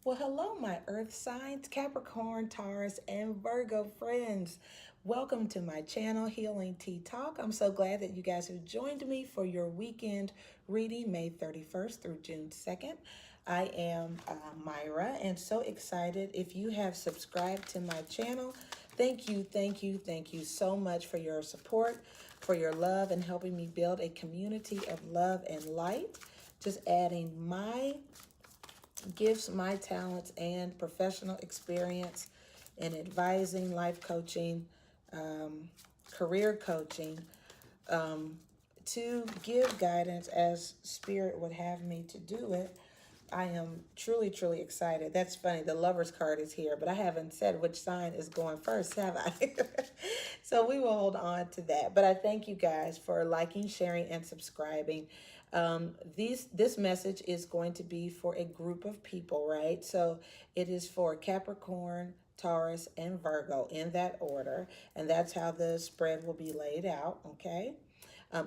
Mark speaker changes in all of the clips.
Speaker 1: Well, hello, my earth signs, Capricorn, Taurus, and Virgo friends. Welcome to my channel, Healing Tea Talk. I'm so glad that you guys have joined me for your weekend reading, May 31st through June 2nd. I am Myra, and so excited. If you have subscribed to my channel, thank you so much for your support, for your love, and helping me build a community of love and light. Just adding my gifts, my talents, and professional experience in advising, life coaching, career coaching, to give guidance as Spirit would have me to do it. I am truly excited. That's funny. The lover's card is here, but I haven't said which sign is going first, have I? So we will hold on to that. But I thank you guys for liking, sharing, and subscribing. This message is going to be for a group of people, right? So it is for Capricorn, Taurus, and Virgo in that order. And that's how the spread will be laid out, okay?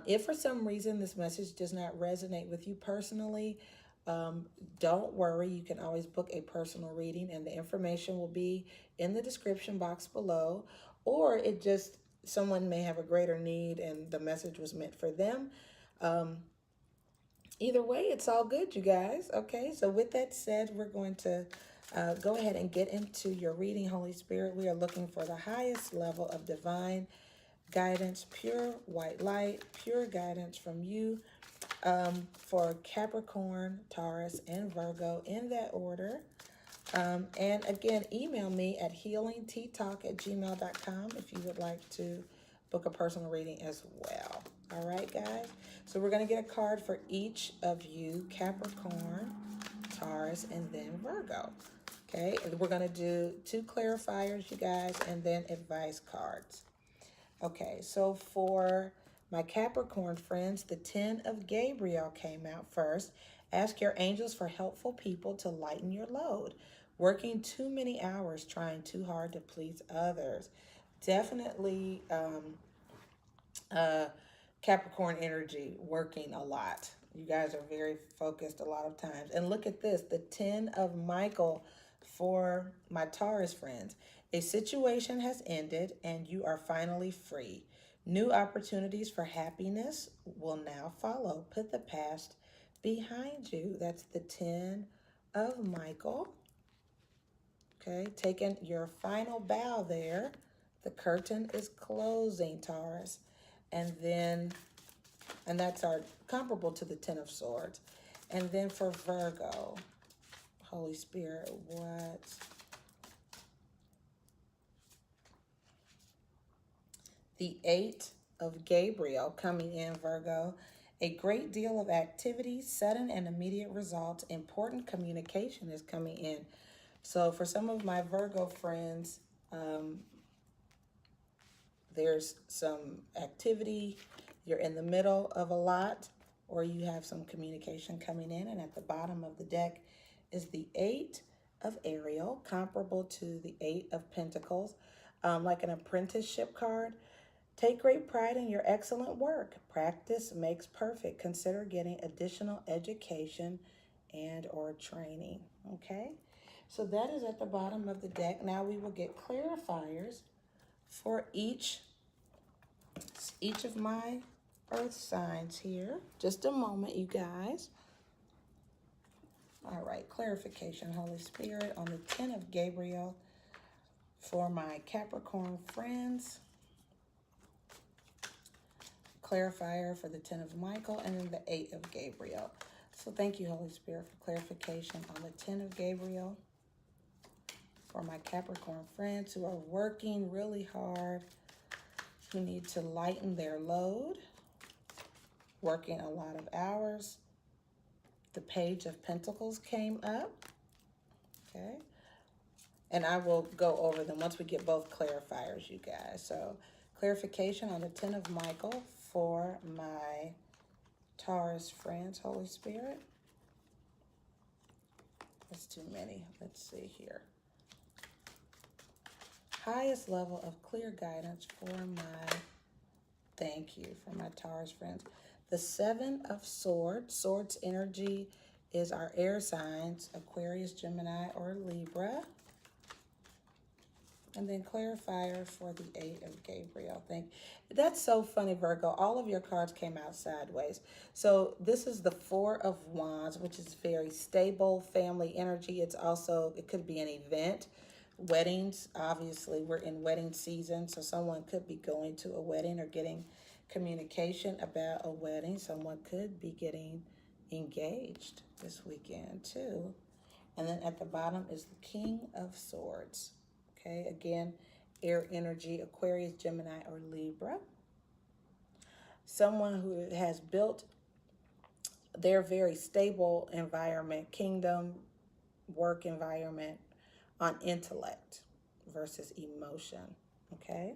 Speaker 1: If for some reason this message does not resonate with you personally, don't worry. You can always book a personal reading, and the information will be in the description box below. Or it just, someone may have a greater need and the message was meant for them. Um, Either way, it's all good, you guys. Okay, so with that said, we're going to go ahead and get into your reading, Holy Spirit. We are looking for the highest level of divine guidance, pure white light, pure guidance from you, for Capricorn, Taurus, and Virgo in that order. And again, email me at healingteatalk@gmail.com if you would like to book a personal reading as well. All right, guys. So we're going to get a card for each of you, Capricorn, Taurus, and then Virgo. Okay, and we're going to do two clarifiers, you guys, and then advice cards. Okay, so for my Capricorn friends, the 10 of Gabriel came out first. Ask your angels for helpful people to lighten your load. Working too many hours, trying too hard to please others. Definitely Capricorn energy, working a lot. You guys are very focused a lot of times. And look at this, the 10 of Michael for my Taurus friends. A situation has ended and you are finally free. New opportunities for happiness will now follow. Put the past behind you. That's the 10 of Michael. Okay, taking your final bow there. The curtain is closing, Taurus. And that's our comparable to the 10 of Swords. And then for Virgo, Holy Spirit, what? The 8 of Gabriel coming in, Virgo. A great deal of activity, sudden and immediate results, important communication is coming in. So for some of my Virgo friends, there's some activity, you're in the middle of a lot, or you have some communication coming in. And at the bottom of the deck is the 8 of Ariel, comparable to the 8 of Pentacles, like an apprenticeship card. Take great pride in your excellent work. Practice makes perfect. Consider getting additional education and or training. Okay, so that is at the bottom of the deck. Now we will get clarifiers for each of my earth signs here. Just a moment, you guys. All right, clarification, Holy Spirit, on the 10 of Gabriel for my Capricorn friends. Clarifier for the 10 of Michael, and then the 8 of Gabriel. So thank you, Holy Spirit, for clarification on the 10 of Gabriel for my Capricorn friends who are working really hard, who need to lighten their load, working a lot of hours. The Page of Pentacles came up, okay? And I will go over them once we get both clarifiers, you guys. So clarification on the 10 of Michael for my Taurus friends, Holy Spirit. That's too many. Let's see here. Highest level of clear guidance for my, thank you, for my Taurus friends. The 7 of Swords, Swords energy is our air signs, Aquarius, Gemini, or Libra. And then clarifier for the Eight of Gabriel. That's so funny, Virgo. All of your cards came out sideways. So this is the Four of Wands, which is very stable family energy. It could be an event. Weddings, obviously, we're in wedding season. So someone could be going to a wedding or getting communication about a wedding. Someone could be getting engaged this weekend too. And then at the bottom is the King of Swords. Okay, again, air energy, Aquarius, Gemini, or Libra. Someone who has built their very stable environment, kingdom, work environment on intellect versus emotion. Okay.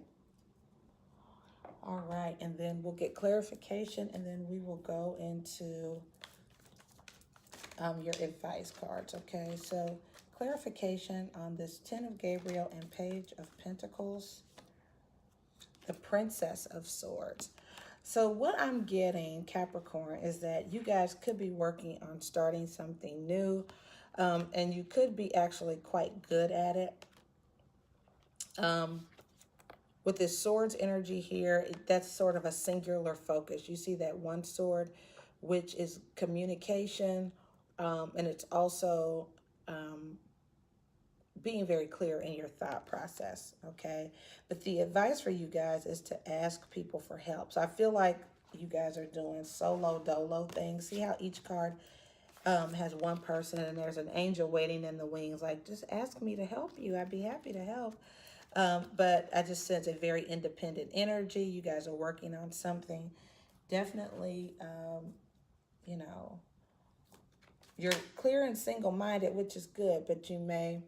Speaker 1: All right, and then we'll get clarification, and then we will go into your advice cards. Okay, so clarification on this Ten of Gabriel and Page of Pentacles, the Princess of Swords. So what I'm getting, Capricorn, is that you guys could be working on starting something new, and you could be actually quite good at it. With this swords energy here, that's sort of a singular focus. You see that one sword, which is communication, and it's also being very clear in your thought process, okay? But the advice for you guys is to ask people for help. So I feel like you guys are doing solo dolo things. See how each card has one person and there's an angel waiting in the wings. Like, just ask me to help you. I'd be happy to help. But I just sense a very independent energy. You guys are working on something. Definitely, you know, you're clear and single-minded, which is good, but you may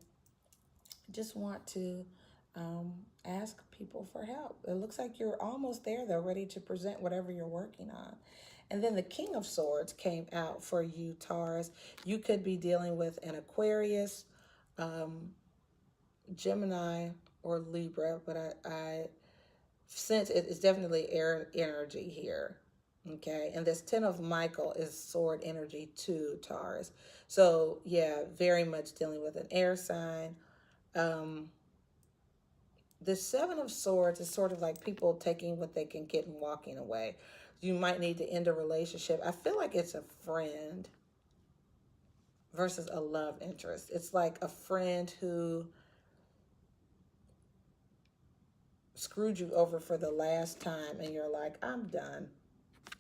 Speaker 1: just want to ask people for help. It looks like you're almost there, though, ready to present whatever you're working on. And then the King of Swords came out for you, Taurus. You could be dealing with an Aquarius, Gemini, or Libra, but I sense it's definitely air energy here. Okay, and this Ten of Michael is sword energy too, Taurus. So yeah, very much dealing with an air sign. The Seven of Swords is sort of like people taking what they can get and walking away. You might need to end a relationship. I feel like it's a friend versus a love interest. It's like a friend who screwed you over for the last time and you're like, I'm done.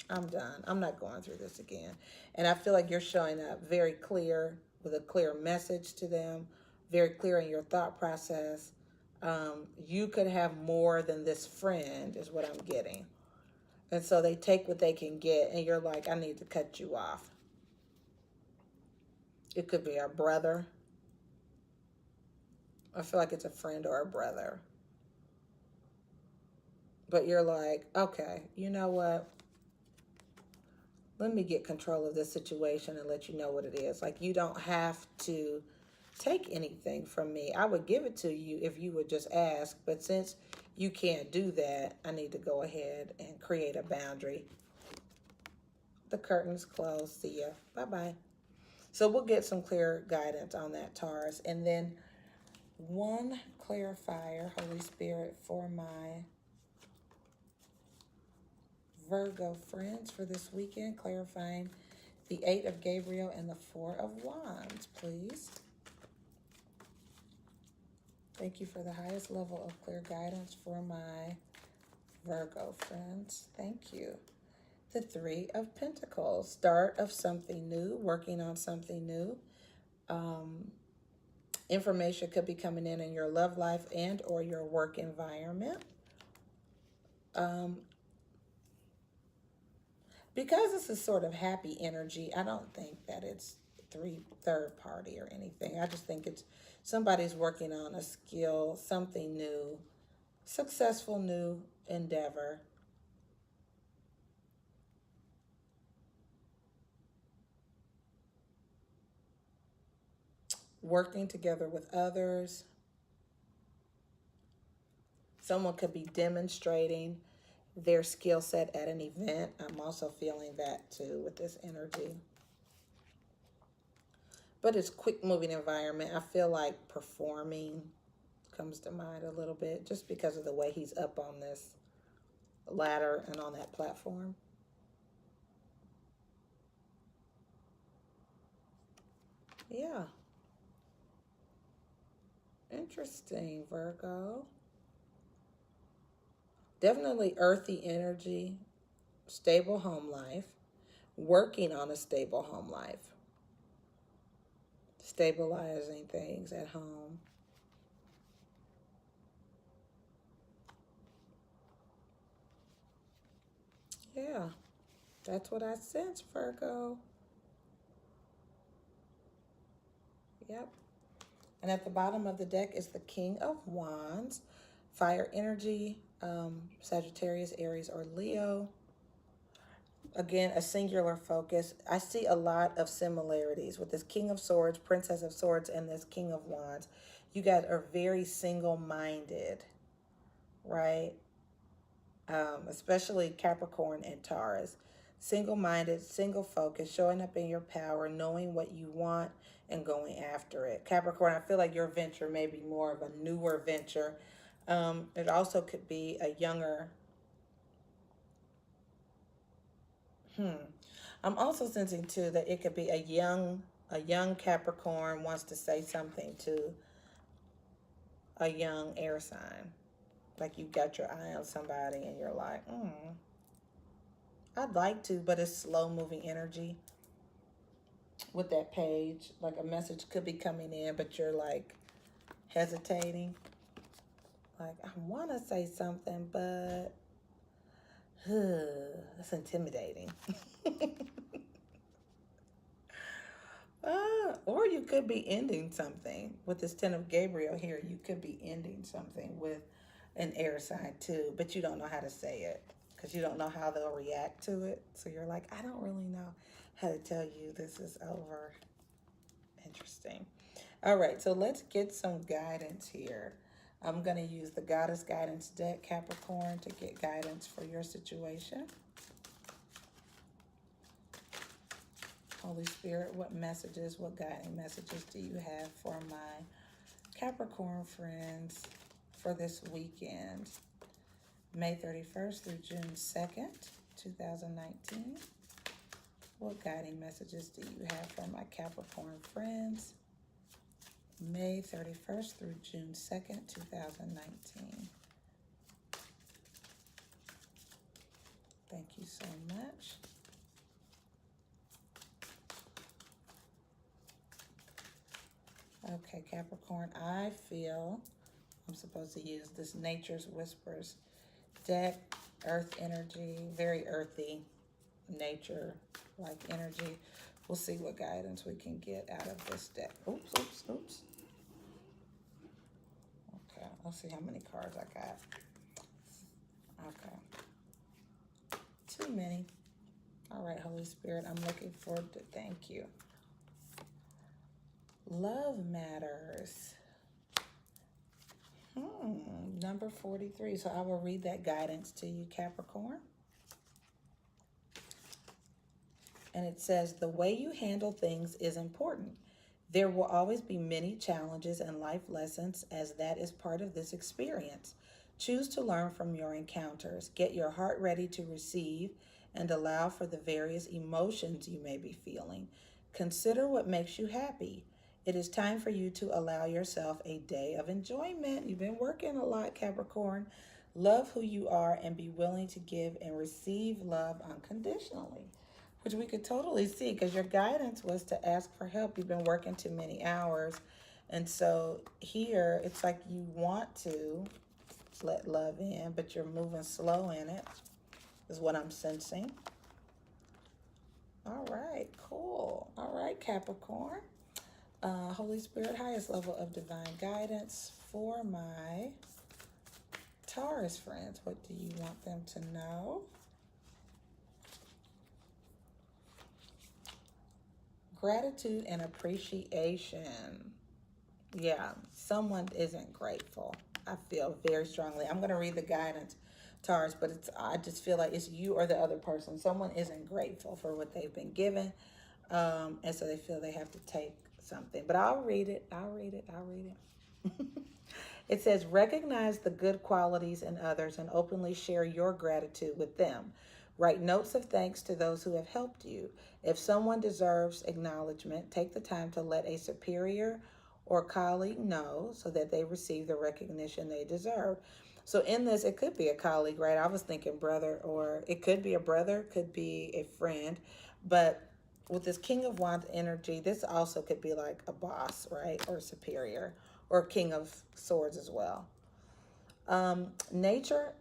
Speaker 1: I'm done. I'm not going through this again. And I feel like you're showing up very clear with a clear message to them, very clear in your thought process. You could have more than this friend is what I'm getting. And so they take what they can get and you're like, I need to cut you off. It could be a brother. I feel like it's a friend or a brother. But you're like, okay, you know what? Let me get control of this situation and let you know what it is. Like, you don't have to take anything from me. I would give it to you if you would just ask. But since you can't do that, I need to go ahead and create a boundary. The curtain's closed. See ya. Bye-bye. So we'll get some clear guidance on that, Taurus. And then one clarifier, Holy Spirit, for my Virgo friends for this weekend, clarifying the Eight of Gabriel and the Four of Wands, please. Thank you for the highest level of clear guidance for my Virgo friends. Thank you. The Three of Pentacles, start of something new, working on something new. Information could be coming in your love life and or your work environment. Because this is sort of happy energy, I don't think that it's third party or anything. I just think it's somebody's working on a skill, something new, successful new endeavor. Working together with others. Someone could be demonstrating their skill set at an event. I'm also feeling that too with this energy. but it's quick moving environment. I feel like performing comes to mind a little bit just because of the way he's up on this ladder and on that platform. Yeah. Interesting, Virgo. Definitely earthy energy, stable home life, working on a stable home life, stabilizing things at home. Yeah, that's what I sense, Virgo. Yep. And at the bottom of the deck is the King of Wands, fire energy, Sagittarius, Aries, or Leo. Again, a singular focus. I see a lot of similarities with this King of Swords, Princess of Swords, and this King of Wands. You guys are very single-minded, right? Especially Capricorn and Taurus. Single-minded, single-focused, showing up in your power, knowing what you want, and going after it. Capricorn, I feel like your venture may be more of a newer venture. It also could be a younger. I'm also sensing too that it could be a young Capricorn wants to say something to a young air sign. Like you got your eye on somebody and you're like, I'd like to, but it's slow moving energy with that page. Like a message could be coming in, but you're like hesitating. Like, I want to say something, but it's intimidating. Or you could be ending something with this Ten of Gabriel here. You could be ending something with an air sign too, but you don't know how to say it because you don't know how they'll react to it. So you're like, I don't really know how to tell you this is over. Interesting. All right, so let's get some guidance here. I'm going to use the Goddess Guidance deck, Capricorn, to get guidance for your situation. Holy Spirit, what messages, what guiding messages do you have for my Capricorn friends for this weekend? May 31st through June 2nd, 2019. What guiding messages do you have for my Capricorn friends? May 31st through June 2nd, 2019. Thank you so much. Okay, Capricorn, I feel I'm supposed to use this Nature's Whispers deck, earth energy, very earthy nature-like energy. We'll see what guidance we can get out of this deck. Oops. Okay, let's see how many cards I got. Okay. Too many. All right, Holy Spirit, I'm looking forward to, thank you. Love matters. Number 43. So I will read that guidance to you, Capricorn. And it says, the way you handle things is important. There will always be many challenges and life lessons, as that is part of this experience. Choose to learn from your encounters. Get your heart ready to receive and allow for the various emotions you may be feeling. Consider what makes you happy. It is time for you to allow yourself a day of enjoyment. You've been working a lot, Capricorn. Love who you are and be willing to give and receive love unconditionally, which we could totally see because your guidance was to ask for help. You've been working too many hours. And so here, it's like you want to let love in, but you're moving slow in it, is what I'm sensing. All right, cool. All right, Capricorn. Holy Spirit, highest level of divine guidance for my Taurus friends. What do you want them to know? Gratitude and appreciation. Yeah, someone isn't grateful. I feel very strongly. I'm going to read the guidance, Taurus, but I just feel like it's you or the other person. Someone isn't grateful for what they've been given, and so they feel they have to take something, but I'll read it. I'll read it. I'll read it. It says, recognize the good qualities in others and openly share your gratitude with them. Write notes of thanks to those who have helped you. If someone deserves acknowledgement, take the time to let a superior or colleague know so that they receive the recognition they deserve. So in this, it could be a colleague, right? I was thinking brother, or it could be a brother, could be a friend. But with this King of Wands energy, this also could be like a boss, right? Or superior, or King of Swords as well. Nature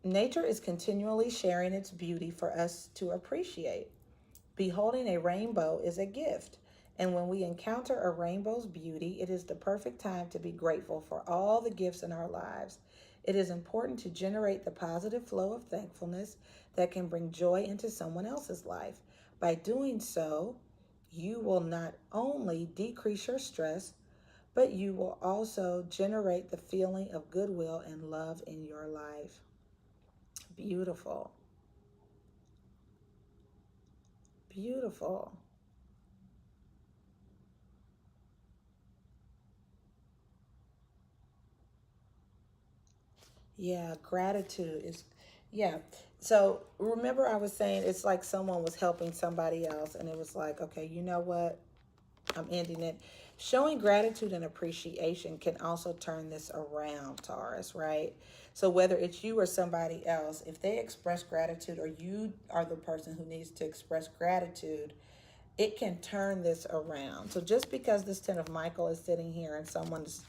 Speaker 1: Nature is continually sharing its beauty for us to appreciate. Beholding a rainbow is a gift, and when we encounter a rainbow's beauty, it is the perfect time to be grateful for all the gifts in our lives. It is important to generate the positive flow of thankfulness that can bring joy into someone else's life. By doing so, you will not only decrease your stress, but you will also generate the feeling of goodwill and love in your life. Beautiful. Beautiful. Yeah, gratitude is, yeah. So remember, I was saying it's like someone was helping somebody else, and it was like, okay, you know what? I'm ending it. Showing gratitude and appreciation can also turn this around, Taurus, right? So whether it's you or somebody else, if they express gratitude or you are the person who needs to express gratitude, it can turn this around. So just because this Ten of Michael is sitting here and someone's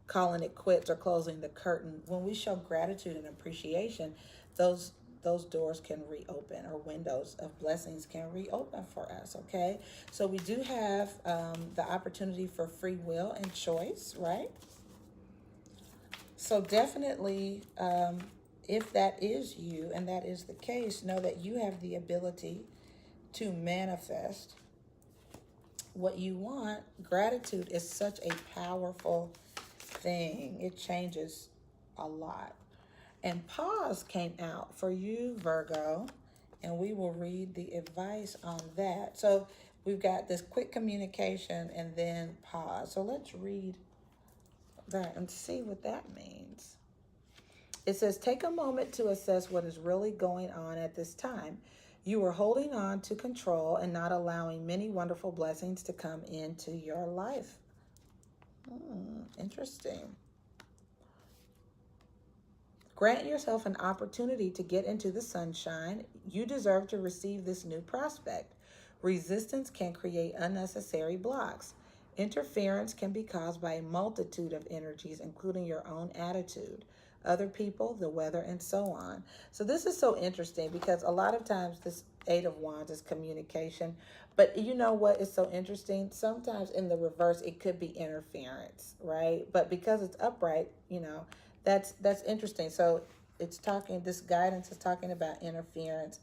Speaker 1: calling it quits or closing the curtain, when we show gratitude and appreciation, those those doors can reopen, or windows of blessings can reopen for us. Okay, so we do have the opportunity for free will and choice, right? So definitely, if that is you and that is the case, know that you have the ability to manifest what you want. Gratitude is such a powerful thing. It changes a lot. And pause came out for you, Virgo, and we will read the advice on that. So we've got this quick communication and then pause. So let's read that and see what that means. It says, take a moment to assess what is really going on at this time. You are holding on to control and not allowing many wonderful blessings to come into your life. Interesting. Grant yourself an opportunity to get into the sunshine. You deserve to receive this new prospect. Resistance can create unnecessary blocks. Interference can be caused by a multitude of energies, including your own attitude, other people, the weather, and so on. So this is so interesting because a lot of times this Eight of Wands is communication. But you know what is so interesting? Sometimes in the reverse, it could be interference, right? But because it's upright, that's interesting. So it's talking, this guidance is talking about interference,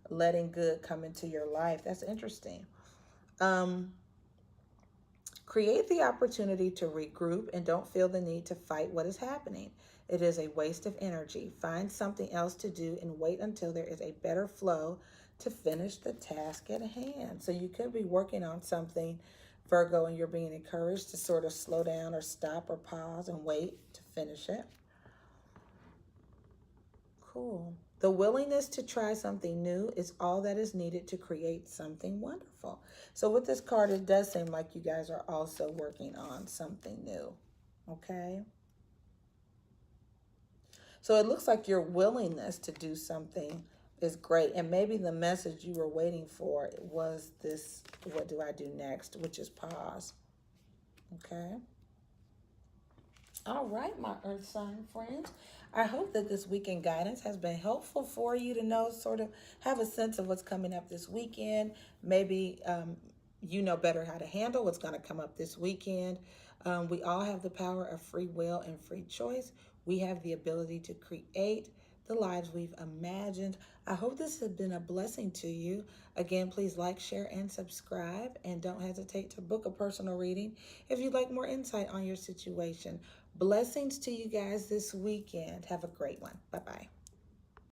Speaker 1: letting good come into your life. That's interesting. Um, Create the opportunity to regroup and don't feel the need to fight what is happening. It is a waste of energy. Find something else to do and wait until there is a better flow to finish the task at hand. So you could be working on something, Virgo, and you're being encouraged to sort of slow down or stop or pause and wait to finish it. Cool. The willingness to try something new is all that is needed to create something wonderful. So with this card, it does seem like you guys are also working on something new. Okay. So it looks like your willingness to do something is great. And maybe the message you were waiting for was this, what do I do next? Which is pause. Okay. All right, my earth sign friends. I hope that this weekend guidance has been helpful for you to know, sort of have a sense of what's coming up this weekend. Maybe you know better how to handle what's going to come up this weekend. We all have the power of free will and free choice. We have the ability to create the lives we've imagined. I hope this has been a blessing to you. Again, please like, share, and subscribe. And don't hesitate to book a personal reading if you'd like more insight on your situation. Blessings to you guys this weekend. Have a great one. Bye-bye.